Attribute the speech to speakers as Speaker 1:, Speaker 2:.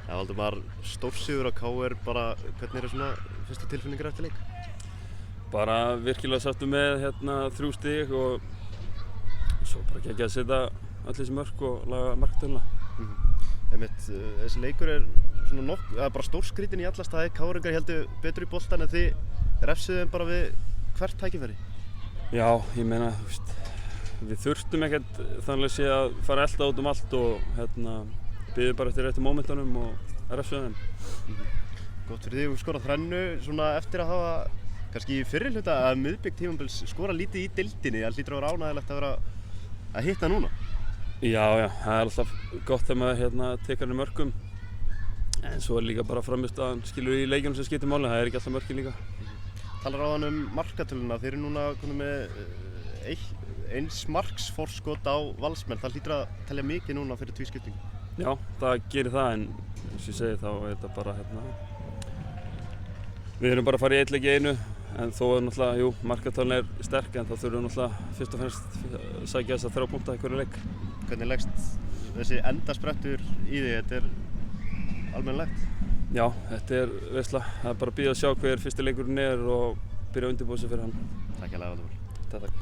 Speaker 1: Já, Valdimar, stórsigur á KR, bara hvernig svona fyrstu tilfinningar eftir leik?
Speaker 2: Bara virkilega sáttur með 3 stig og svo bara geggjað að setja öll þessi mörk og laga marktöluna.
Speaker 1: Þessi leikur svona bara stórskrítinn í alla staði. KR-ingar héldu betur í boltann en þið refsuðu þeim bara við hvert tækifæri.
Speaker 2: Já, ég meina, við þurftum ekkert þannig að sé að fara að elta út allt og biðu bara eftir réttu mómentunum og refsuðu þeim.
Speaker 1: Gott fyrir því að skora þrennu svona eftir að hafa kannski í fyrri hluta að miðbik tímabils skora lítið í deildinni. Það hlýtur að vera ánægjulegt að vera að hitta núna.
Speaker 2: Já, það er alltaf gott þegar maður tekur henni mörkum. En svo er líka bara frammistaðan skilur í leikjunum sem skiptir máli, það er ekki alltaf mörkin líka.
Speaker 1: Talar áðan markatöluna, þeir eru núna komnir með eins marks forskot á Valsmenn. Það hlýtur að telja mikið núna fyrir tvískiptingu.
Speaker 2: Já, það gerir það en eins og ég segi þá er þetta bara við erum bara að fara í einn leik í einu en þó er náttúrulega, markatölun er sterk en þá þurfum við náttúrulega fyrst og fremst að sækja þess að 3 punkta í hverju leik.
Speaker 1: Hvernig leggst þessi endasprettur í því? Þetta er almennilegt?
Speaker 2: Já, þetta er veisla. Það er bara að bíða að sjá hver fyrsti leikurinn er og byrja að undirbúa sig fyrir hann.
Speaker 1: Takk hérlega, Valdimar.
Speaker 2: Takk.